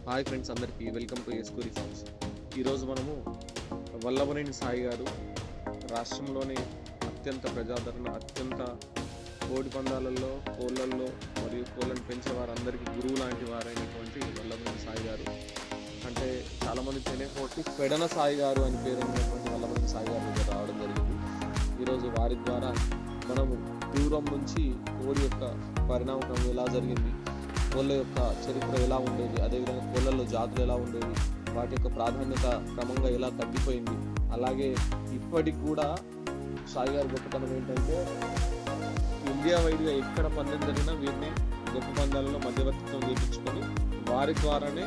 Hi friends, అందరికీ welcome to ఎస్కూరి forms. ఈరోజు మనము వల్లభనేని సాయి గారు రాష్ట్రంలోని అత్యంత ప్రజాదరణ, అత్యంత కోడి పందాలలో, కోళ్ళల్లో మరియు కోళ్ళను పెంచే వారందరికీ గురువు లాంటి వారైనటువంటి వల్లభనేని సాయి గారు, అంటే చాలామంది తెలియకపోతే పెడన సాయి గారు అని పేరు ఉన్నటువంటి వల్లభనేని సాయి గారి దగ్గర రావడం జరిగింది. ఈరోజు వారి ద్వారా మనము దూరం నుంచి కోడి యొక్క పరిణామం ఎలా జరిగింది, కోళ్ళ యొక్క చరిత్ర ఎలా ఉండేది, అదేవిధంగా కోళ్ళల్లో జాతులు ఎలా ఉండేవి, వాటి యొక్క ప్రాధాన్యత క్రమంగా ఎలా తగ్గిపోయింది, అలాగే ఇప్పటికి కూడా సాయి గారి గొప్పతనం ఏంటంటే ఇండియా వైడ్గా ఎక్కడ పందెం జరిగినా వీరిని గొప్ప పందాలలో మధ్యవర్తిత్వం చేయించుకొని వారి ద్వారానే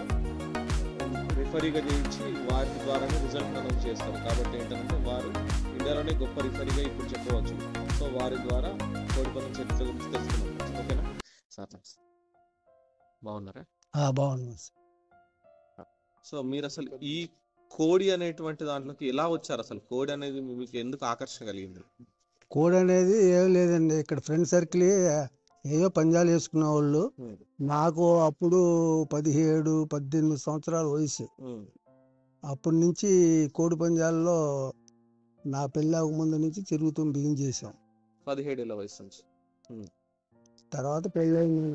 రిఫరీగా చేయించి వారి ద్వారానే రిజల్ట్ అనౌన్స్ చేస్తారు. కాబట్టి ఏంటంటే వారు ఇండియాలోనే గొప్ప రిఫరీగా ఇప్పుడు చెప్పవచ్చు. సో వారి ద్వారా కోడి పందెం చరిత్ర గురించి తెలుసుకున్నాం. ఓకేనా సార్? బాగున్నారా? బాగున్నాం. సో మీరు అసలు ఈ కోడి అనేటువంటి దాంట్లోకి ఎలా వచ్చారు? అసలు కోడి అనేది మీకు ఎందుకు ఆకర్షణ కలిగింది? కోడి అనేది ఏం లేదండి, ఇక్కడ ఫ్రెండ్ సర్కిల్ ఏదో పంజాలు వేసుకునే వాళ్ళు. నాకు అప్పుడు 17-18 సంవత్సరాల వయసు. అప్పటి నుంచి కోడి పంజాల్లో నా పెళ్ళి అవ్వక ముందు నుంచి తిరుగుతూ బిగిన్ చేసాం. 17 ఏళ్ళ వయసు నుంచి. తర్వాత పెళ్ళి అయింది,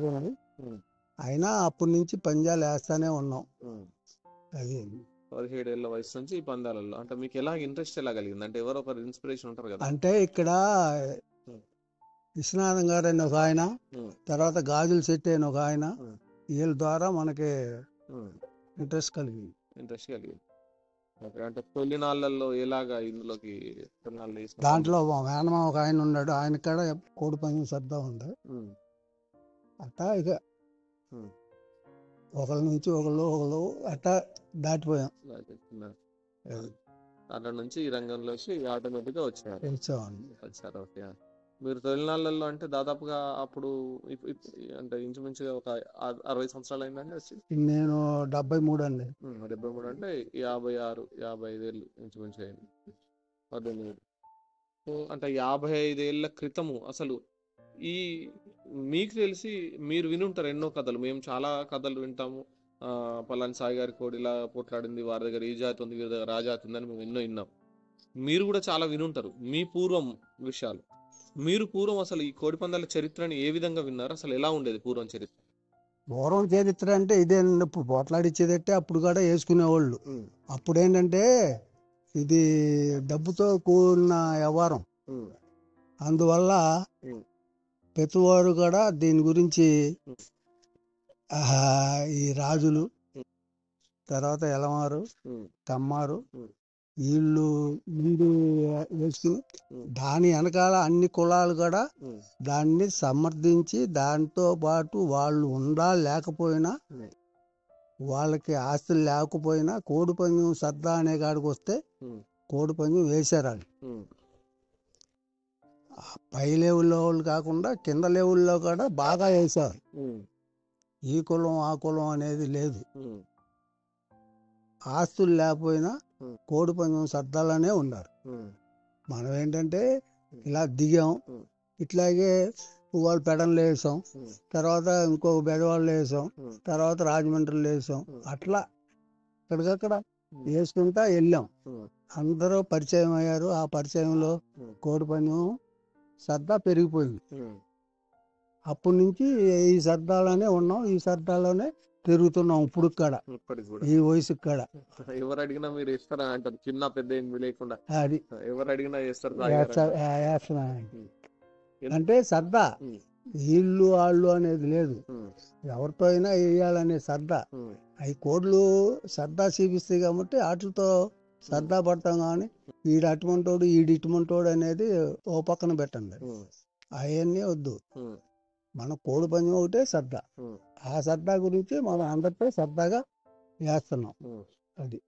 అయినా అప్పటి నుంచి పంజాలు వేస్తానే ఉన్నాం. అది 17 ఏళ్ళ వయసు నుంచి ఈ పందాలలో అంటే మీకు ఎలా ఇంట్రెస్ట్ ఎలా కలిగింది? అంటే ఎవరో ఒకరు ఇన్స్పిరేషన్ ఉంటారు కదా. అంటే ఇక్కడ విశ్వనాథం గారు అని ఒక ఆయన, తర్వాత గాజుల శెట్టి అని ఒక ఆయన, వీళ్ళ ద్వారా మనకి ఇంట్రెస్ట్ కలిగింది. అంటే తొలినాళ్ళల్లో ఎలాగా ఇందులోకి దాంట్లో మేనమా ఒక ఆయన ఉన్నాడు, ఆయన కాడ కోడి పందెం సర్దా ఉంది. అట్టా ఇక ఒకళ్ళ నుంచి ఒకళ్ళు అట్టా దాటిపోయాం. అక్కడ నుంచి ఈ రంగంలోకి ఆటోమేటిక్గా వచ్చారు. ఓకే. మీరు తొలినాళ్ళల్లో అంటే దాదాపుగా అప్పుడు అంటే ఇంచుమించుగా ఒక 60 సంవత్సరాలు అయిందండి వచ్చి? నేను 73 అండి. 73 అంటే 56-55 ఏళ్ళు ఇంచుమించుగా అయింది. 18. అంటే 55 ఏళ్ళ క్రితము అసలు ఈ మీకు తెలిసి మీరు వినుంటారు ఎన్నో కథలు, మేము చాలా కథలు వింటాము. పలాని సాయి గారి కోడి ఇలా పోట్లాడింది, వారి దగ్గర ఈ జాతి ఉంది, వీరి దగ్గర ఆ జాతి ఉందని మేము ఎన్నో విన్నాం. మీరు కూడా చాలా వినుంటారు మీ పూర్వం విషయాలు. మీరు పూర్వం అసలు ఈ కోడి పందాల చరిత్రని ఏ విధంగా విన్నారు? అసలు ఎలా ఉండేది పూర్వం చరిత్ర? పూర్వం చరిత్ర అంటే ఇదే, ఇప్పుడు పోట్లాడిచ్చేదంటే అప్పుడు కూడా వేసుకునేవాళ్ళు. అప్పుడు ఏంటంటే ఇది డబ్బుతో కూడిన వ్యవహారం, అందువల్ల ప్రతివారు కూడా దీని గురించి ఈ రాజులు, తర్వాత ఎలమారు, కమ్మారు, వీళ్ళు ముందు వేసుకుని దాని వెనకాల అన్ని కులాలు కూడా దాన్ని సమర్థించి దాంతో పాటు వాళ్ళు ఉండా లేకపోయినా వాళ్ళకి ఆస్తులు లేకపోయినా కోడి పందెం సర్దా అనే కాడికి వస్తే కోడి పందెం వేశారు. వాళ్ళు పై లెవెల్లో వాళ్ళు కాకుండా కింద లెవెల్లో కూడా బాగా వేశారు. ఈ కులం ఆ కులం అనేది లేదు. ఆస్తులు లేకపోయినా కోడి పందెం సర్దాలనే ఉన్నారు. మనం ఏంటంటే ఇలా దిగాం, ఇట్లాగే వాళ్ళు పెడన్లు వేసాం, తర్వాత ఇంకొక బెదవాళ్ళు వేసాం, తర్వాత రాజమండ్రిలో వేసాం, అట్లా ఇక్కడికక్కడ వేసుకుంటా వెళ్ళాం. అందరూ పరిచయం అయ్యారు. ఆ పరిచయంలో కోడి పందెం సర్దా పెరిగిపోయింది. అప్పటి నుంచి ఈ సర్దాలోనే ఉన్నాం, ఈ సర్దాలోనే తిరుగుతున్నాం. ఇప్పుడు ఇక్కడ ఈ వయసు ఇక్కడ ఎవరు అడిగినా మీరు ఇస్తారా అంటారు, చిన్న పెద్ద ఏమి లేకుండా. అది ఎవరు అడిగినా చేస్తారు. అంటే సర్దా వీళ్ళు వాళ్ళు అనేది లేదు, ఎవరితో అయినా వేయాలనే సర్దా. అవి కోడ్లు సర్దా చూపిస్తాయి కాబట్టి వాటితో సర్దా పడతాం. కానీ ఈడు అటువంటోడు ఈడు ఇటువంటోడు అనేది ఓ పక్కన పెట్టండి, అవన్నీ వద్దు. మన కోడి పందెం ఒకటే సర్దా. ఆ సర్దా గురించి మనం అందరితో సర్దాగా వేస్తున్నాం. అది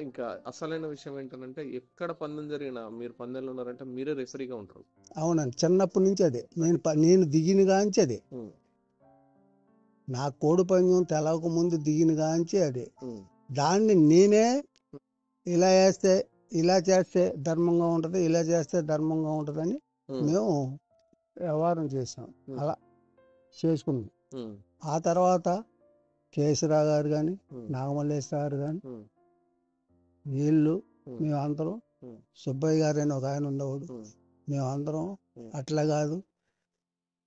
ఇంకా అసలైన విషయం ఏంటంటే ఎక్కడ పందెం జరిగినా మీరు పందెంలో ఉన్నారంటే మీరే రెఫరీగా ఉంటారు. అవునండి, చిన్నప్పటి నుంచి అదే. నేను దిగిన కాంచి అదే, నా కోడి పందెం తెలవక ముందు దిగిన కాంచి అదే. దాన్ని నేనే ఇలా వేస్తే ఇలా చేస్తే ధర్మంగా ఉంటది, ఇలా చేస్తే ధర్మంగా ఉంటదని మేము వ్యవహారం చేసాం. అలా చేసుకున్నాం. ఆ తర్వాత కేసీరావు గారు కానీ ఉమ్, నాగమల్లేశ్వర గారు కానీ ఉమ్, వీళ్ళు ఉమ్, మేమందరం ఉమ్, సుబ్బయ్య గారు అని ఒక ఆయన ఉండేవాడు. ఉమ్, మేమందరం ఉమ్, అట్లా కాదు,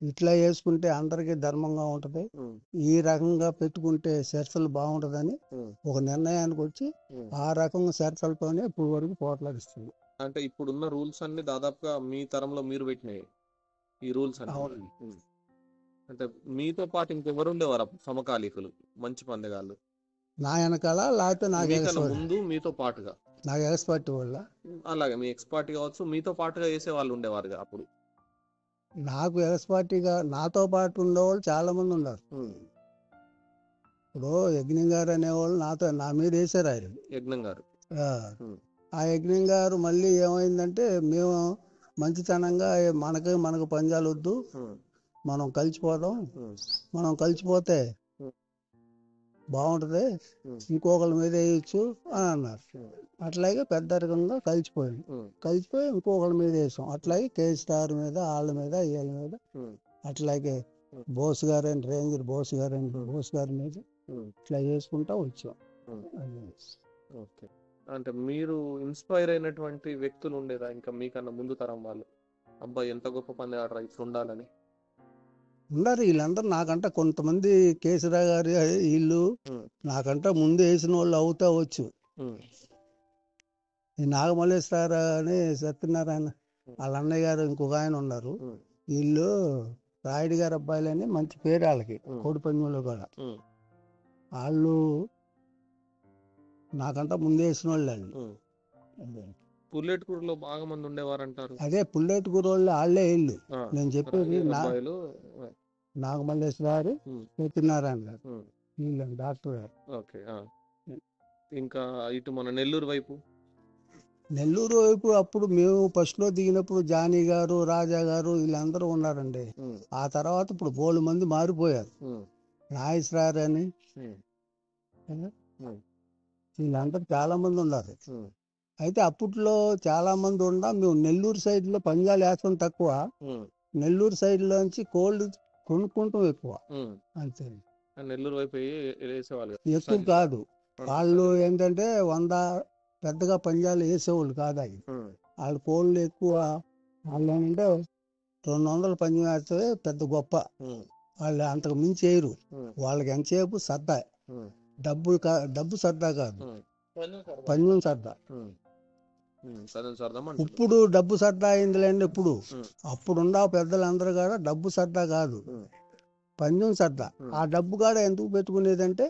ఇట్లా చేసుకుంటే అందరికీ ధర్మంగా ఉంటుంది, ఉమ్, ఈ రకంగా పెట్టుకుంటే చర్చలు బాగుంటుందని ఉమ్, ఒక నిర్ణయానికి వచ్చి ఉమ్. ఆ రకంగా చర్చలతోనే ఇప్పుడు వరకు పోట్లాడిస్తుంది. అంటే ఇప్పుడున్న రూల్స్ అన్ని దాదాపుగా మీ తరంలో మీరు పెట్టినాయి ఈ రూల్స్ అన్ని. అవునండి. ఉమ్. అంటే మీతో పాటు ఇంకెవరు ఉండేవారు అప్పుడు సమకాలీకులు మంచి పందెగాళ్ళు నా వెనకాల లేకపోతే మీకన్నా ముందు మీతో పాటుగా? నాకు ఎక్స్పర్ట్ వల్ల అలాగే మీ ఎక్స్పర్ట్ కావచ్చు, మీతో పాటుగా వేసే వాళ్ళు ఉండేవారుగా అప్పుడు? నాకు ఎక్స్పర్ట్గా నాతో పాటు ఉండేవాళ్ళు చాలా మంది ఉన్నారు. ఉమ్. ఇప్పుడు యజ్ఞం గారు అనేవాళ్ళు నా మీద వేసారు ఆయన. యజ్ఞం గారు. ఆ, ఉమ్, ఆ యజ్ఞం గారు మళ్ళీ ఏమైందంటే మేము మంచితనంగా మనకు పంజాలు వద్దు, ఉమ్, మనం కలిసిపోదాం, ఉమ్, మనం కలిసిపోతే ఉమ్, బాగుంటుంది, ఉమ్, ఇంకొకరి మీద వేయచ్చు అని అన్నారు. ఉమ్, అట్లాగే పెద్దరికంగా కలిసిపోయింది. ఉమ్, కలిసిపోయి ఇంకొకరి మీద వేసాం. అట్లాగే కేసీఆర్ మీద, వాళ్ళ మీద, వీళ్ళ మీద, ఉమ్, అట్లాగే ఉమ్, బోస్ గారని రేంజర్ బోస్ గారని ఉమ్, బోస్ గారి మీద ఉమ్, ఇట్లా చేసుకుంటా వచ్చాం. ఉమ్. అది. ఓకే. అంటే మీరు ఇన్స్పైర్ అయినటువంటి వ్యక్తులు ఉండేదా ఇంకా మీకన్నా ముందు తరం వాళ్ళు? అబ్బాయి ఎంత గొప్ప పందెగాడు రా, ఇట్లా ఉండాలని? ఉన్నారు వీళ్ళందరూ నాకంట కొంతమంది కేసీఆర్ గారు వీళ్ళు ఉమ్, నాకంట ముందు వేసిన వాళ్ళు అవుతా వచ్చు. ఉమ్, ఈ నాగమల్లేశ్వర అని సత్యనారాయణ వాళ్ళ అన్నయ్య గారు ఇంకొక ఆయన ఉన్నారు. ఉమ్, వీళ్ళు రాయుడు గారి అబ్బాయిలని మంచి పేరు వాళ్ళకి ఉమ్, కోడిపంజంలో కూడా. ఉమ్, వాళ్ళు నాకంట ముందు వేసిన వాళ్ళు వాళ్ళు. ఉమ్. అదే. పుల్లెటూరులో బాగా మంది ఉండేవారు అంటారు. అదే పుల్లెట్ గురోళ్ళు వాళ్ళే వీళ్ళు. ఆ, నేను చెప్పేది అబ్బాయిలు. నాగమల్లేశ్వర గారు, ఉమ్, సత్యనారాయణ గారు, ఉమ్, వీళ్ళు డాక్టర్ గారు. ఓకే. ఇంకా ఇటు మన నెల్లూరు వైపు? నెల్లూరు వైపు అప్పుడు మేము ఫస్ట్లో దిగినప్పుడు జానీ గారు, రాజా గారు వీళ్ళందరూ ఉన్నారండి. ఉమ్, ఆ తర్వాత ఇప్పుడు బోలు మంది మారిపోయారు. ఉమ్, నాగేశ్వర అని ఉమ్, ఉమ్, వీళ్ళందరూ చాలా మంది ఉన్నారు. ఉమ్, అయితే అప్పట్లో చాలా మంది ఉన్నా మేము నెల్లూరు సైడ్లో పంజాలు వేస్తాం తక్కువ, ఉమ్, నెల్లూరు సైడ్లోంచి కోళ్ళు కొనుక్కుంటాం ఎక్కువ. ఉమ్. అంతే, నెల్లూరు వైపు వేసేవాళ్ళు ఎక్కువ కాదు. వాళ్ళు ఏంటంటే 100 పెద్దగా పంజాలు వేసేవాళ్ళు కాదు. అవి వాళ్ళ కోళ్ళు ఎక్కువ. వాళ్ళు ఏంటంటే 200 పంజం వేస్తే పెద్ద గొప్ప. వాళ్ళు అంతకు మించి వేయరు. వాళ్ళకి ఎంతసేపు సర్దా, డబ్బు సర్దా కాదు, పంజం సర్దా. ఇప్పుడు డబ్బు సర్దా అయిందిలేండి. అప్పుడున్న పెద్దలందరూ కూడా డబ్బు సర్దా కాదు, పంజం సర్దా. ఆ డబ్బు కాడ ఎందుకు పెట్టుకునేదంటే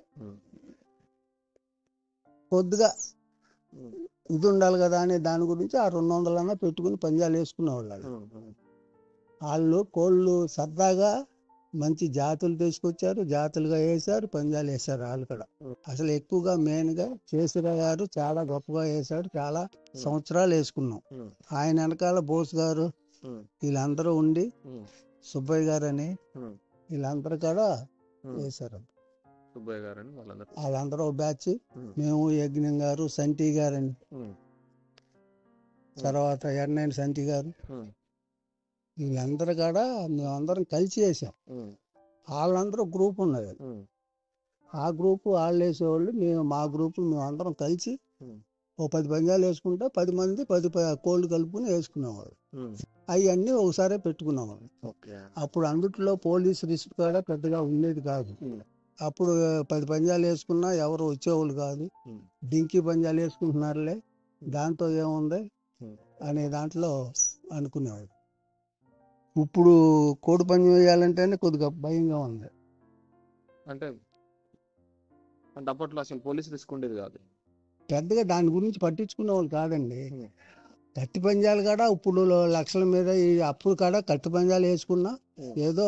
కొద్దిగా ఇది ఉండాలి కదా అనే దాని గురించి ఆ 200 పెట్టుకుని పంజాలు వేసుకునేవాళ్ళు. వాళ్ళు కోళ్ళు సరదాగా మంచి జాతులు తీసుకొచ్చారు, జాతులుగా వేశారు, పంజాలు వేశారు. వాళ్ళు కూడా అసలు ఎక్కువగా మెయిన్గా కేసీఆర్ గారు చాలా గొప్పగా వేశాడు. చాలా సంవత్సరాలు వేసుకున్నాం. ఆయన వెనకాల బోస్ గారు వీళ్ళందరూ ఉండి, సుబ్బయ్య గారు అని వీళ్ళందరూ కూడా వేశారు. సుబ్బయ్య గారు వాళ్ళందరూ బ్యాచ్. మేము యజ్ఞం గారు, సంటి గారని, తర్వాత ఎర్నైన్ సంటి గారు, వీళ్ళందరూ కూడా మేమందరం కలిసి వేసాం. వాళ్ళందరూ గ్రూప్ ఉన్నది. ఆ గ్రూపు వాళ్ళు వేసేవాళ్ళు, మా గ్రూపు మేమందరం కలిసి ఓ 10 పంజాలు వేసుకుంటే 10 మంది 10 కోళ్ళు కలుపుకుని వేసుకునేవాళ్ళు. అవన్నీ ఒకసారి పెట్టుకునేవాళ్ళు. అప్పుడు అందుట్లో పోలీసు రిస్క్ కూడా పెద్దగా ఉండేది కాదు. అప్పుడు 10 పంజాలు వేసుకున్నా ఎవరు వచ్చేవాళ్ళు కాదు. డింకీ పంజాలు వేసుకుంటున్నారులే, దాంతో ఏముంది అనే దాంట్లో అనుకునేవాడు. ఇప్పుడు కోడి పంజం వేయాలంటేనే కొద్దిగా భయంగా ఉంది. అంటే అప్పట్లో అసలు పోలీస్ రిస్క్ ఉండేది కాదు, పెద్దగా దాని గురించి పట్టించుకునే వాళ్ళు కాదండి. కత్తి పంజాలు కూడా ఇప్పుడు లక్షల మీద, అప్పుడు కూడా కత్తి పంజాలు వేసుకున్నా ఏదో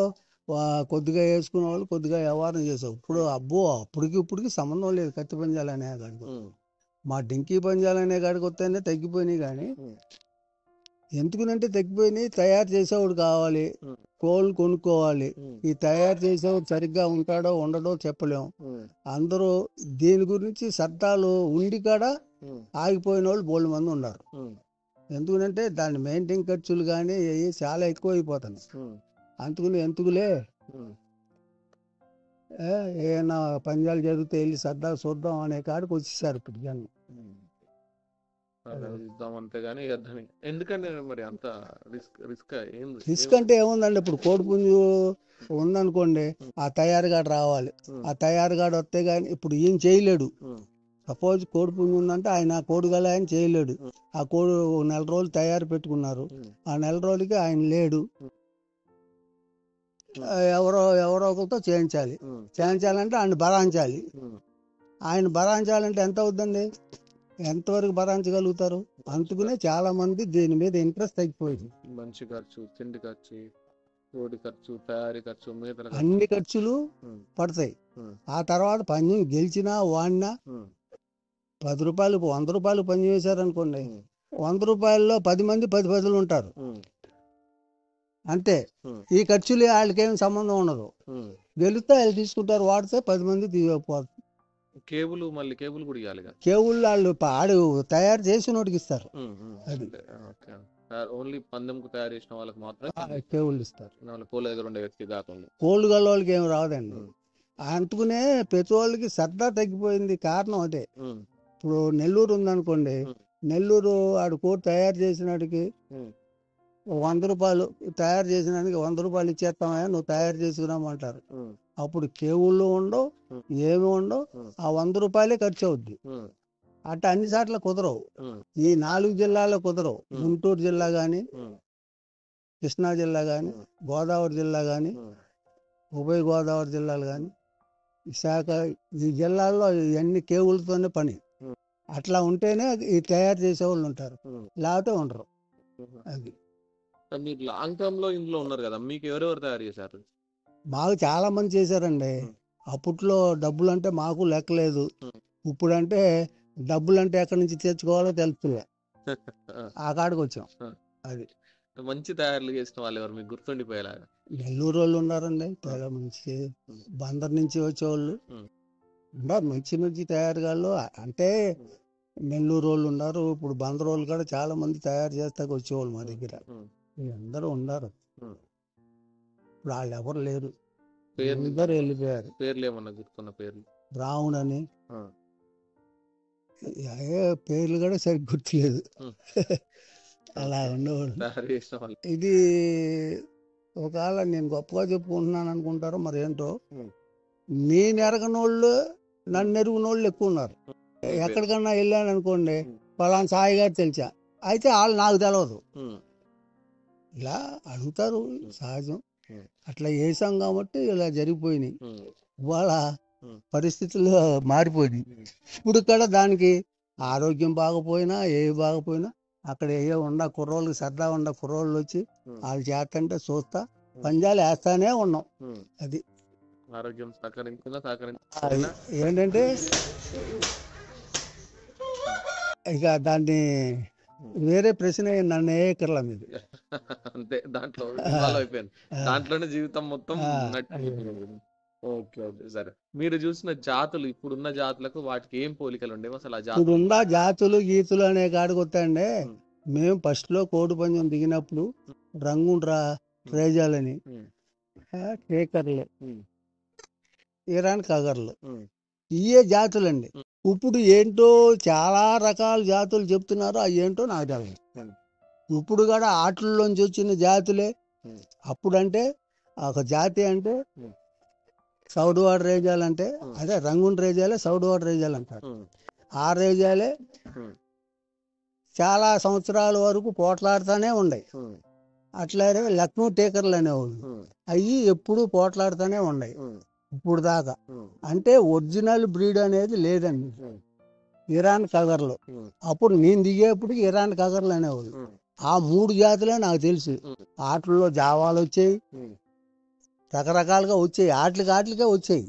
కొద్దిగా వేసుకునే వాళ్ళు కొద్దిగా వ్యవహారం చేసావు. ఇప్పుడు అప్పటికి ఇప్పటికి సంబంధం లేదు. కత్తి పంజాలు అనే కాడికి, మా డింకీ పంజాలు అనే కాడికి వస్తేనే తగ్గిపోయినాయి. కానీ ఎందుకునంటే తగ్గిపోయినాయి. తయారు చేసేవాడు కావాలి, కోళ్ళు కొనుక్కోవాలి. ఈ తయారు చేసేవాడు సరిగ్గా ఉంటాడో ఉండడో చెప్పలేము. అందరూ దీని గురించి చట్టాలు ఉండి కాడ ఆగిపోయిన వాళ్ళు బోల్డ్ మంది ఉన్నారు. ఎందుకంటే దాని మెయింటైన్ ఖర్చులు కానీ చాలా ఎక్కువ అయిపోతున్నాయి. అందుకని ఎందుకులే ఏమైనా పంజాలు జరిగితే వెళ్ళి సర్దాలు చూద్దాం అనే కాడికి వచ్చేసారు ఇప్పుడు జనం. ఇద్దాం అంతే గానీ ఎందుకంటే మరి అంత రిస్క్ రిస్క్ అంటే ఏముందండి, ఇప్పుడు కోడిపుంజు ఉందనుకోండి, ఆ తయారుగాడు రావాలి. ఆ తయారుగాడు వస్తే గానీ ఇప్పుడు ఈయన చేయలేడు. సపోజ్ కోడిపుంజు ఉందంటే ఆయన కోడిగల ఆయన చేయలేడు. ఆ కోడి 1 నెల రోజులు తయారు పెట్టుకున్నారు. ఆ నెల రోజులకి ఆయన లేడు. ఎవరో ఒకరితో చేయించాలంటే ఆయన భరాంచాలి. ఆయన భరాంచాలంటే ఎంత అవుతుందండి, ఎంతవరకు భరాంచగలుగుతారు? అందుకనే చాలా మంది దీని మీద ఇంట్రెస్ట్ తగ్గిపోయింది. మంచి ఖర్చు, తిండి ఖర్చు, కోడి ఖర్చు, తయారీ ఖర్చు, అన్ని ఖర్చులు పడతాయి. ఆ తర్వాత పందెం గెలిచినా వాడినా 10 రూపాయలు 100 రూపాయలు పందెం వేశారనుకోండి, 100 రూపాయల్లో 10 మంది 10 పదులు ఉంటారు అంతే. ఈ ఖర్చులు వాళ్ళకేం సంబంధం ఉండదు. గెలిస్తే వాళ్ళు తీసుకుంటారు, వాడితే 10 మంది తీయకపోతారు. కేబుల్ కూడా ఇవ్వాలి. కేబుల్ వాళ్ళు తయారు చేసిన వాటికి ఇస్తారు. అది ఓన్లీ పందెంకు తయారు చేసిన వాళ్ళకి మాత్రమే కేబుల్ ఇస్తారు. కోళ్ళ దగ్గర ఉండే వ్యక్తి కాకుండా కోళ్ళు గల వాళ్ళకి ఏమి రాదండి. అందుకునే ప్రతి వాళ్ళకి సరదా తగ్గిపోయింది. కారణం అదే. ఇప్పుడు నెల్లూరు ఉందనుకోండి, నెల్లూరు ఆడు కోడి తయారు చేసినాడికి 100 రూపాయలు తయారు చేసినందుకు 100 రూపాయలు ఇచ్చేస్తామా, నువ్వు తయారు చేసుకురామంటారు. అప్పుడు కేవుళ్ళు ఉండవు, ఏమి ఉండవు. ఆ 100 రూపాయలే ఖర్చు అవుద్ది. అట్లా అన్ని చోట్ల కుదరవు. ఈ 4 జిల్లాలో కుదరవు. గుంటూరు జిల్లా కానీ, కృష్ణా జిల్లా కానీ, గోదావరి జిల్లా కానీ, ఉభయ గోదావరి జిల్లాలు కానీ, విశాఖ, ఈ జిల్లాల్లో ఇవన్నీ కేవులతోనే పని. అట్లా ఉంటేనే ఈ తయారు చేసేవాళ్ళు ఉంటారు, లేకపోతే ఉండరు. అది మీరు లాంగ్ టర్మ్ లో ఇంట్లో ఉన్నారు కదా, మీకు ఎవరెవరు తయారు చేశారు? మాకు చాలా మంది చేశారండి. అప్పట్లో డబ్బులు అంటే మాకు లెక్కలేదు. ఇప్పుడంటే డబ్బులు అంటే ఎక్కడి నుంచి తెచ్చుకోవాలో తెలుస్తుంది. ఆ కాడికి వచ్చాం. అది మంచి తయారులు చేసిన వాళ్ళు ఎవరు మీకు గుర్తుండిపోయేలాగా? నెల్లూరు వాళ్ళు ఉన్నారండి, తెగ మంచి. బందర్ నుంచి వచ్చేవాళ్ళు ఉన్నారు, మంచి మంచి తయారుగాళ్ళు. అంటే నెల్లూరు వాళ్ళు ఉన్నారు, ఇప్పుడు బందర్ వాళ్ళు కూడా చాలా మంది తయారు చేస్తాక వచ్చేవాళ్ళు మా దగ్గర. అందరూ ఉన్నారు. ఇప్పుడు వాళ్ళు ఎవరు లేరు, అందరూ వెళ్ళిపోయారు. పేర్లు ఏమన్నా గుర్తున్న పేర్లు? రావుణ్ అని, పేర్లు కూడా సరిగ్గా గుర్తులేదు. అలా ఉండేవాళ్ళు. ఇది ఒకవేళ నేను గొప్పగా చెప్పుకుంటున్నాను అనుకుంటారో మరి ఏంటో, నేను ఎరగనోళ్ళు నన్ను ఎరుగునోళ్ళు ఎక్కువ ఉన్నారు. ఎక్కడికన్నా వెళ్ళాను అనుకోండి, పలానా సాయి గారు తెలిసా, అయితే వాళ్ళు నాకు తెలియదు. ఇలా అడుగుతారు, సహజం. అట్లా చేసాం కాబట్టి ఇలా జరిగిపోయినాయి. ఇవాళ పరిస్థితులు మారిపోయినాయి. ఇప్పుడు కూడా దానికి ఆరోగ్యం బాగపోయినా ఏవి బాగపోయినా అక్కడ ఏ కుర్రోళ్ళకి సరదా కుర్రోళ్ళు వచ్చి వాళ్ళు చేస్తంటే చూస్తా పంజాలు వేస్తానే ఉన్నాం. అది ఆరోగ్యం ఏంటంటే ఇక దాన్ని వేరే ప్రశ్న నన్ను ఏకర్ల మీద అంతే, దాంట్లోనే జీవితం మొత్తం. ఓకే ఓకే సరే. మీరు చూసిన జాతులు, ఇప్పుడున్న జాతులకు వాటికి ఏం పోలికలు ఉండేవి అసలు? ఇప్పుడున్న జాతులు గీతులు అనే కాడికి వస్తాయండి. మేము ఫస్ట్ లో కోడి పంజం దిగినప్పుడు రంగుండ్రా రేజాలని, కేకర్లు, ఇరాన్ కగర్లు, ఇవే జాతులండి. ఇప్పుడు ఏంటో చాలా రకాల జాతులు చెప్తున్నారు, అవి ఏంటో నాకు తెలియదు. ఇప్పుడు కూడా ఆటల్లోంచి వచ్చిన జాతులే. అప్పుడంటే ఒక జాతి అంటే సౌడువాడ రేజాలు, అంటే అదే రంగున్ రేజాలే సౌడువాడ రేజాలు అంటారు. ఆ రేజాలే చాలా సంవత్సరాల వరకు పోట్లాడుతూనే ఉన్నాయి. అట్లాగే లక్నో టేకర్లు అనేవాళ్ళు, అవి ఎప్పుడు పోట్లాడుతూనే ఉన్నాయి ఇప్పుడు దాకా. అంటే ఒరిజినల్ బ్రీడ్ అనేది లేదండి. ఇరాన్ కగర్లు అప్పుడు నేను దిగేప్పుడు ఇరాన్ కగర్లు అనేవాళ్ళు. ఆ 3 జాతులే నాకు తెలుసు. ఆటల్లో జావాలు వచ్చాయి, రకరకాలుగా వచ్చాయి, ఆటలకే వచ్చాయి.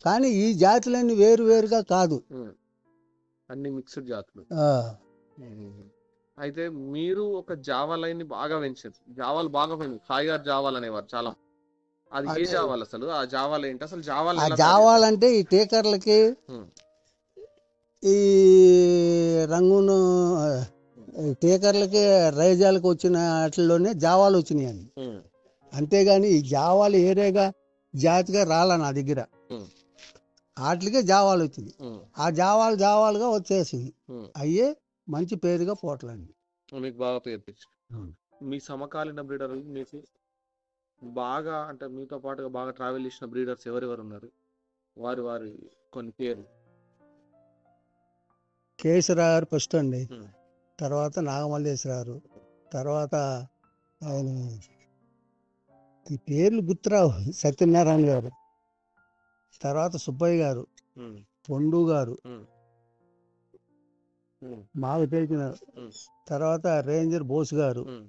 కానీ ఈ జాతులన్నీ వేరు వేరుగా కాదు, అన్ని మిక్స్డ్ జాతులు. అయితే మీరు ఒక జావా లైన్ ని బాగా పెంచారు, జావాలు బాగా పోయింది. సాయి గారు జావాలు అనేవారు చాలా. అది ఏ జావాలు అసలు? ఆ జావాలు ఏంటి అసలు? జావాలంటే ఈ టేకర్లకి, ఈ రంగును టేకర్లకి రైజాలకు వచ్చిన వాటిల్లోనే జావాలు వచ్చినాయి అండి. అంతేగాని ఈ జావాలు ఏరేగా జాతిగా రాలా నా దగ్గర. ఉమ్, వాటికే జావాలు వచ్చింది. ఉమ్, ఆ జావాలుగా వచ్చేసింది. ఉమ్. అయ్యే మంచి పేరుగా పోట్లాడింది. మీకు బాగా పేరు తెచ్చు. మీ సమకాలీన బ్రీడర్లు మీకు బాగా అంటే మీతో పాటుగా బాగా ట్రావెల్ చేసిన బ్రీడర్స్ ఎవరెవరు ఉన్నారు? వారి కొన్ని పేర్లు. కేసీఆర్ గారు ఫస్ట్ అండి, ఉమ్, తర్వాత నాగమల్లేశ్వర గారు, తర్వాత ఆయన ఈ పేర్లు గుర్తురావు, సత్యనారాయణ గారు, తర్వాత సుబ్బయ్య గారు, ఉమ్, పొండు గారు ఉమ్, ఉమ్, మాకు తెలిసిన, ఉమ్, తర్వాత రేంజర్ బోస్ గారు, ఉమ్.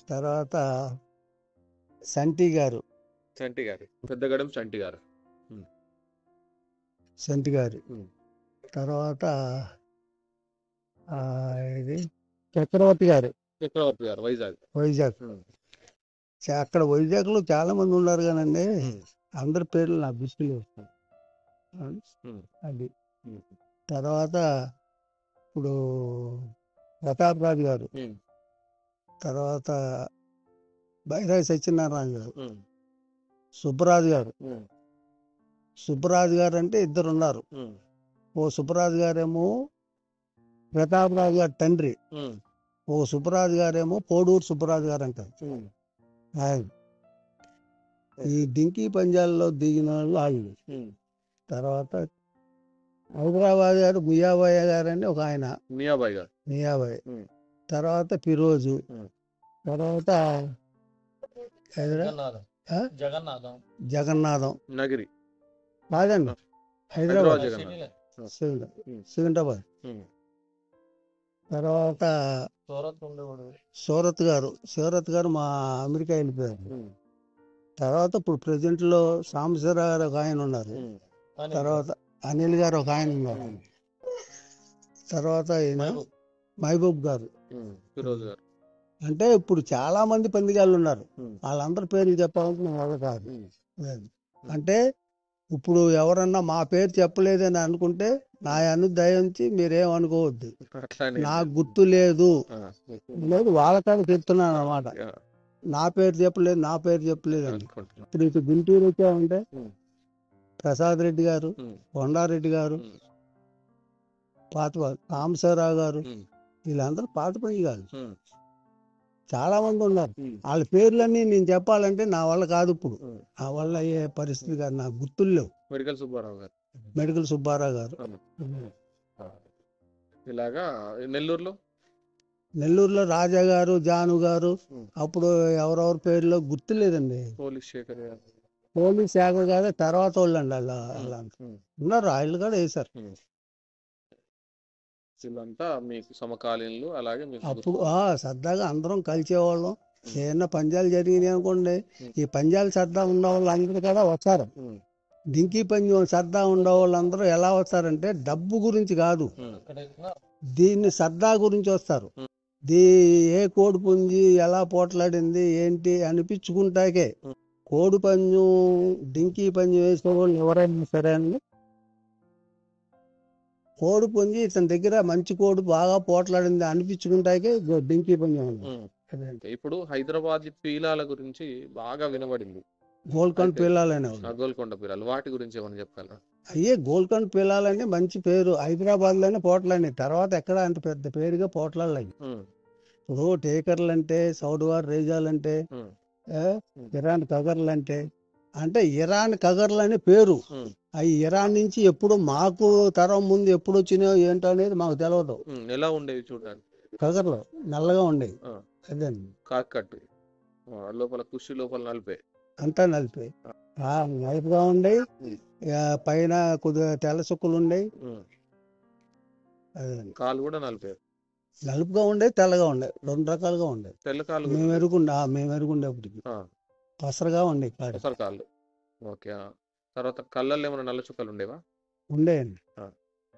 తర్వాత సంటి గారు, చంటి గారు, పెద్దగడం చంటి గారు. ఉమ్, సంటి గారు, ఉమ్, తర్వాత ఆ, ఇది చక్రవర్తి గారు, చక్రవర్తి గారు వైజాగ్. వైజాగ్. ఉమ్, అక్కడ వైజాగ్లో చాలా మంది ఉన్నారు కానండి, ఉమ్, అందరి పేర్లు నాకు గుర్తులేవు. ఉమ్, అది ఉమ్, తర్వాత ఇప్పుడు ప్రతాప్ రాజు గారు, ఉమ్, తర్వాత బైరాగి సత్యనారాయణ గారు, ఉమ్, సుబ్బరాజు గారు. ఉమ్, సుబ్బరాజు గారు అంటే ఇద్దరు ఉన్నారు. ఉమ్, ఓ సుబ్బరాజు గారేమో ప్రతాప్ రాజు గారి తండ్రి, ఉమ్, ఓ సుబ్బరాజు గారేమో పోడూరు సుబ్బరాజు గారు అంటారు. ఉమ్. ఆయన ఈ డింకీ పంజాల్లో దిగిన వాళ్ళు వాళ్ళు. ఉమ్. తర్వాత హైదరాబాద్ గారు మియాబాయ్ గారు అని ఒక ఆయన, మియాబాయ్ గారు. మియాబాయ్. ఉమ్, తర్వాత ఫిరోజు, ఉమ్. తర్వాత ఆ? జగన్నాథం నగిరి. కాదండి, హైదరాబాద్ హైదరాబాద్ జగన్నాథ్. ఉమ్, సికింద్రాబాద్. ఉమ్, తర్వాత సూరత్ గారు మా అమెరికా వెళ్ళిపోయారు. ఉమ్, తర్వాత ఇప్పుడు ప్రెసిడెంట్ లో సాంబశివరావు గారు ఒక ఆయన ఉన్నారు. ఉమ్, తర్వాత అనిల్ గారు ఒక ఆయన ఉన్నారు. ఉమ్, తర్వాత ఈయన మహబూబ్ గారు. ఉమ్. ఫిరోజ్ గారు. అంటే ఇప్పుడు చాలా మంది పందిగాళ్ళు ఉన్నారు. ఉమ్, వాళ్ళందరి పేర్లు చెప్పాలంటే నా వల్ల కాదు. ఉమ్, అంటే ఇప్పుడు ఎవరన్నా మా పేరు చెప్పలేదని అనుకుంటే నా దయించి మీరేం అనుకోవద్దు. అట్లానే నాకు గుర్తు లేదు, ఆ, లేదు వాళ్ళకాడ చెప్తున్నాను అన్నమాట. ఆ, నా పేరు చెప్పలేదు అని. అనుకుంటున్నా. ఇప్పుడు ఇటు గుంటూరు వచ్చామంటే ఉమ్, ప్రసాద్ రెడ్డి గారు, ఉమ్, కొండారెడ్డి గారు, ఉమ్, పాత సాంబశివరావు గారు, ఉమ్, వీళ్ళందరూ పాత పని కాదు. ఉమ్, చాలా మంది ఉన్నారు. ఉమ్, వాళ్ళ పేర్లన్నీ నేను చెప్పాలంటే నా వల్ల కాదు. ఇప్పుడు ఉమ్. నా వల్ల అయ్యే పరిస్థితి కాదు, నాకు గుర్తులు లేవు. మెడికల్ సుబ్బారావు గారు. మెడికల్ సుబ్బారావు గారు. ఆ. ఇలాగా నెల్లూరులో రాజా గారు, జాను గారు, ఉమ్. అప్పుడు ఎవరెవరి పేర్లో గుర్తులేదండి. పోలీస్ శేఖర్ గారు. పోలీస్ శాఖ గారు తర్వాత వాళ్ళు అండి, అలా ఉమ్, ఉన్నారు. ఆయన కూడా వేశారు. ఉమ్. వీళ్ళంతా మీకు సమకాలీనులు. అలాగే మీకు అప్పుడు సరదాగా అందరం కలిసేవాళ్ళం. ఏమన్నా పంజాలు జరిగినాయి అనుకోండి, ఈ పంజాలు సరదా ఉన్న వాళ్ళు అందరూ కూడా వచ్చారు. ఉమ్, డింకీ పంజం సరదా ఉండే వాళ్ళందరూ ఎలా వస్తారంటే డబ్బు గురించి కాదు, ఉమ్, దీన్ని సరదా గురించి వస్తారు. ఉమ్. ఏ కోడి పుంజి ఎలా పోట్లాడింది ఏంటి అనిపించుకుంటాకే. ఉమ్. కోడి పంజం, డింకీ పంజం వేసే వాళ్ళు ఎవరైనా సరే అండి, కోడి పుంజి ఇతని దగ్గర మంచి కోడి బాగా పోట్లాడింది అనిపించుకుంటాకే డింకీ పంజం ఉంది. ఉమ్. ఇప్పుడు హైదరాబాద్ పీలాల గురించి బాగా వినబడింది. గోల్కొండ అయితే పిల్లలనే ఆ గోల్కొండ పీలాలు వాటి గురించి ఏమైనా చెప్పగలరా? అయ్యే గోల్కొండ పిల్లలని మంచి పేరు. హైదరాబాద్ లోనే పోట్లాడినాయి, తర్వాత ఎక్కడ అంత పెద్ద పేరుగా పోట్లాడలేదు. ఉమ్, ఇప్పుడు టేకర్లు అంటే, సౌడ్వార్ రేజాలు అంటే, ఉమ్, ఇరాన్ కగర్లు అంటే ఇరాన్ కగర్లు అనే పేరు. ఉమ్, అవి ఇరాన్ నుంచి ఎప్పుడు మాకు తరం ముందు ఎప్పుడు వచ్చినాయో ఏంటో అనేది మాకు తెలియదు. ఉమ్. ఎలా ఉండేవి చూడడానికి? కగర్లు నల్లగా ఉండేవి. ఆ, అదండి, కాకట్టు. లోపల కుషి లోపల నలిపే. అంతా నలిపాయి. నలుపుగా ఉండేవి. ఉమ్, పైన కొద్దిగా తెల్ల చుక్కలు ఉండేవి. ఉమ్. అదండి, కాలు కూడా నలిపే. నలుపుగా ఉండేవి, తెల్లగా ఉండేవి, రెండు రకాలుగా ఉండేవి. తెల్ల కాలు కూడా మేము ఉండేవి. ఎరుగుండేప్పటికి ఆ, పసరగా ఉండేవి కాదు. పెసర కాళ్ళు. ఓకే. తర్వాత కళ్ళల్లో ఏమైనా నల్ల చుక్కలు ఉండేవా? ఉండేయండి, ఆ.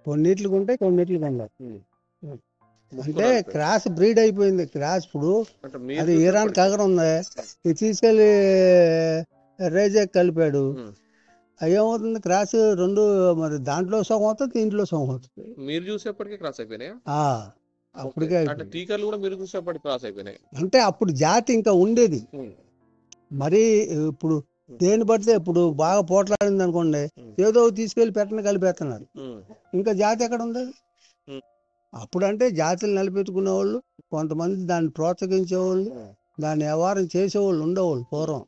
కొన్నిట్లుగా ఉంటాయి, కొన్నిట్లుగా ఉండవు. ఉమ్. అంటే క్రాస్ బ్రీడ్ అయిపోయింది. క్రాస్ ఇప్పుడు అంటే మీరు అది ఇరాన్ చూసేప్పటికి- కగర్ ఉంది, ఇది తీసుకెళ్లి రేజెక్ కలిపాడు. ఉమ్. ఏమవుతుంది, క్రాస్ రెండు, మరి దాంట్లో సగం అవుతుంది, దీంట్లో సగం అవుతుంది. మీరు చూసేప్పటికి క్రాస్ అయిపోయినాయా? అప్పటికే అంటే అయిపోయింది. టీకాలు కూడా మీరు చూసేప్పటికి క్రాస్ అయిపోయినాయి. అంటే అప్పుడు జాతి ఇంకా ఉండేది. ఉమ్, మరి ఇప్పుడు దేని పడితే ఇప్పుడు బాగా పోట్లాడింది అనుకోండి, ఏదో ఒకటి తీసుకెళ్లి పెట్టని కలిపేస్తున్నారు. ఇంకా జాతి ఎక్కడ ఉంది? అప్పుడంటే జాతులు నిలబెట్టుకునే వాళ్ళు, కొంతమంది దాన్ని ప్రోత్సహించేవాళ్ళు, దాన్ని వ్యవహారం చేసేవాళ్ళు ఉండేవాళ్ళు పూర్వం.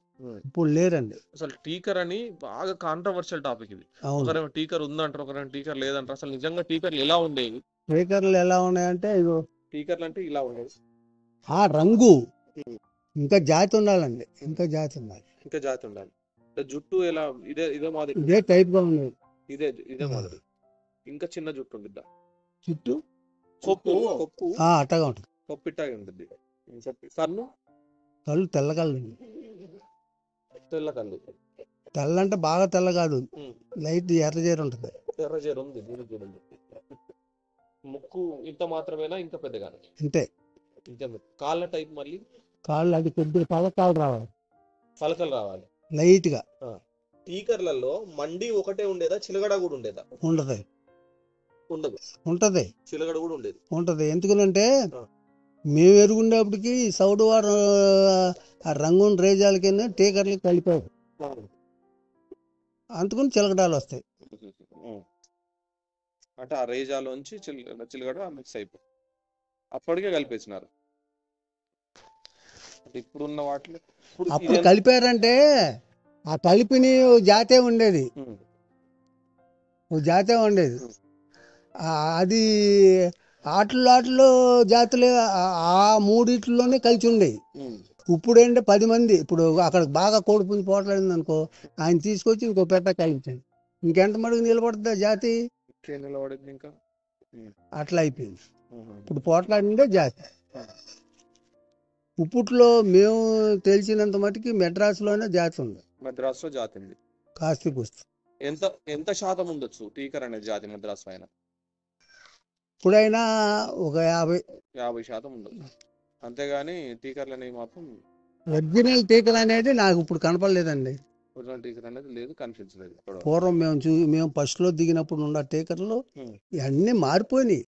ఇప్పుడు లేరండి. అసలు టీకర్ అని బాగా కాంట్రవర్షియల్ టాపిక్ ఇది. అవును. ఒకరేమో టీకర్ ఉందంటారు, ఒకరేమో టీకర్ లేదంటారు. అసలు నిజంగా టీకర్లు ఎలా ఉండేవి? స్పీకర్లు ఎలా ఉన్నాయంటే ఇగో టీకర్లు అంటే ఇలా ఉండేది. ఆ రంగు ఇంకా జాతి ఉండాలండి, ఇంకా జాతి ఉండాలి, ఇంకా జాతి ఉండాలి. జుట్టు ఎలా ఇదే మాదిరి, ఇదే టైప్ గా ఉండేది. ఇదే మాదిరి. ఇంకా చిన్న జుట్టు ఉండిద్దా? చుట్టూ కొప్పు అట్టగా ఉంటుంది. కొప్పు ఇట్టాగే ఉంటుంది. కన్ను కళ్ళు తెల్లగళ్ళు, తెల్ల కన్ను. తెల్ల అంటే బాగా తెల్ల కాదు, లైట్ ఎర్రజేరు ఉంటుంది. ఎర్రజేరు ఉంది దీనికి కూడా ఉంది. ముక్కు ఇంత మాత్రమేనా, ఇంకా పెద్దగా? అంతే. ఇంకా కాళ్ళ టైప్ మళ్ళీ కాళ్ళు అది కొద్దిగా పలకాలు రావాలి, పలకలు రావాలి లైట్ గా. టీకర్లలో మండి ఒకటే ఉండేదా, చిలగడ కూడా ఉండేదా? ఉండదు. ఉండదు. ఉంటది. చిలగడ కూడా ఉండేది. ఉంటది. ఎందుకనంటే మేము ఎరుగుండేప్పటికి సౌడు వారు ఆ రంగుని రేజాలకైనా టీకర్లు కలిపారు, అందుకని చిలకడాలు వస్తాయి. అంటే ఆ రేజాలోంచి చిలగడ మిక్స్ అయిపోయి అప్పటికే కలిపేసినారు. ఇప్పుడున్న వాటిలో అప్పుడు కలిపారంటే ఆ కలిపిని జాతే ఉండేది, జాతే ఉండేది. అది ఆటల్లో జాతులే ఆ మూడిట్లోనే కలిసి ఉండేవి. ఇప్పుడు ఏంటంటే 10 మంది, ఇప్పుడు అక్కడ బాగా కోడిపుంజి పోట్లాడింది అనుకో, ఆయన తీసుకొచ్చి ఇంకో పెట్ట కలిపించండి, ఇంకెంత మడుగు నిలబడుతుందా జాతి? నిలబడింది ఇంకా. అట్లా అయిపోయింది. ఇప్పుడు పోట్లాడిందే జాతి. ఇప్పట్లో మేము తెలిసినంత మటుకి మెడ్రాస్లోనే జాతి ఉంది. మద్రాసులో జాతి ఉంది. కాస్తి పుస్తకం ఎంత శాతం ఉండొచ్చు టీకర్ అనే జాతి మద్రాసు పైన? ఇప్పుడైనా ఒక 50% ఉండొచ్చు. అంతేగాని టీకర్లు అనేవి మాత్రం ఒరిజినల్ టీకర్ అనేది నాకు ఇప్పుడు కనపడలేదండి. ఒరిజినల్ టీకర్ అనేది లేదు, కనిపించలేదు. పూర్వం మేము ఫస్ట్ లో దిగినప్పుడు ఉన్న టీకర్లు ఇవన్నీ మారిపోయినాయి.